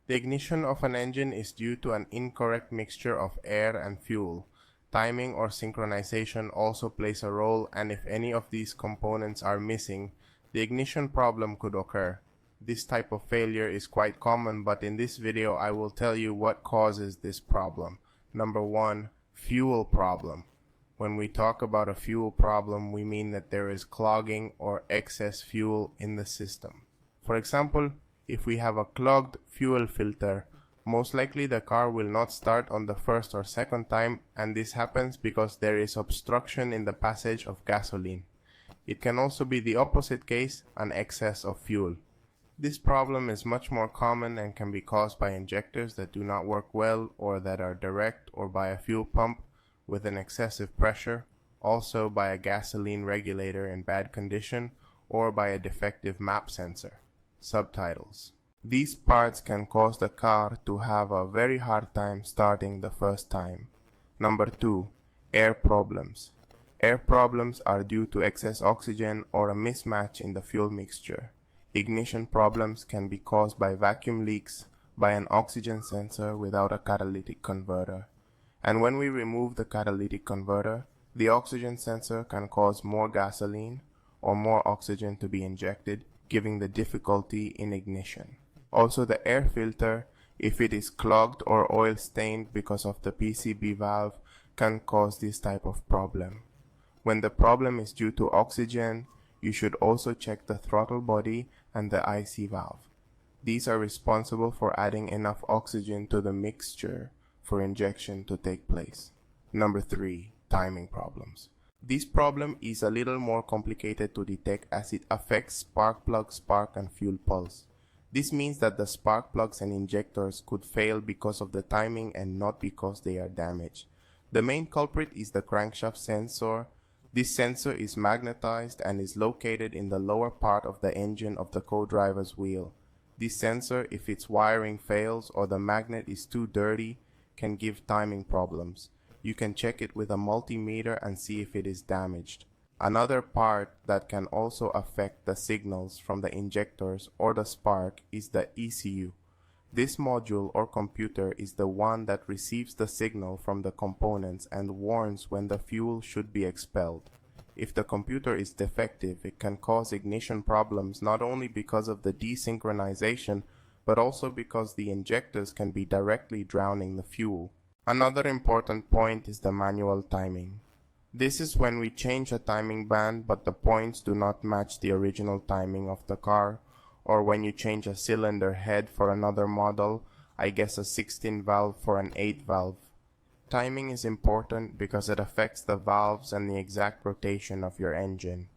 The ignition of an engine is due to an incorrect mixture of air and fuel. Timing or synchronization also plays a role, and if any of these components are missing, the ignition problem could occur. This type of failure is quite common, but in this video I will tell you what causes this problem. Number 1. Fuel problem. When we talk about a fuel problem, we mean that there is clogging or excess fuel in the system. For example, if we have a clogged fuel filter, most likely the car will not start on the first or second time, and this happens because there is obstruction in the passage of gasoline. It can also be the opposite case, an excess of fuel. This problem is much more common and can be caused by injectors that do not work well or that are direct, or by a fuel pump with an excessive pressure, also by a gasoline regulator in bad condition, or by a defective map sensor. Subtitles. These parts can cause the car to have a very hard time starting the first time. Number 2. Air problems. Air problems are due to excess oxygen or a mismatch in the fuel mixture. Ignition problems can be caused by vacuum leaks, by an oxygen sensor without a catalytic converter. And when we remove the catalytic converter, the oxygen sensor can cause more gasoline or more oxygen to be injected, giving the difficulty in ignition. Also, the air filter, if it is clogged or oil stained because of the PCB valve, can cause this type of problem. When the problem is due to oxygen, you should also check the throttle body and the IC valve. These are responsible for adding enough oxygen to the mixture for injection to take place. Number 3. Timing problems. This problem is a little more complicated to detect as it affects spark plug, spark, and fuel pulse. This means that the spark plugs and injectors could fail because of the timing and not because they are damaged. The main culprit is the crankshaft sensor. This sensor is magnetized and is located in the lower part of the engine of the co-driver's wheel. This sensor, if its wiring fails or the magnet is too dirty, can give timing problems. You can check it with a multimeter and see if it is damaged. Another part that can also affect the signals from the injectors or the spark is the ECU. This module or computer is the one that receives the signal from the components and warns when the fuel should be expelled. If the computer is defective, it can cause ignition problems not only because of the desynchronization, but also because the injectors can be directly drowning the fuel. Another important point is the manual timing. This is when we change a timing band but the points do not match the original timing of the car, or when you change a cylinder head for another model, I guess a 16 valve for an 8 valve. Timing is important because it affects the valves and the exact rotation of your engine.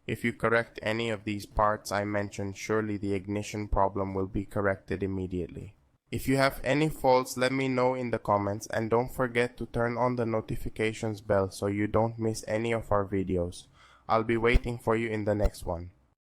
If you correct any of these parts I mentioned, surely the ignition problem will be corrected immediately. If you have any faults, let me know in the comments, and don't forget to turn on the notifications bell so you don't miss any of our videos. I'll be waiting for you in the next one.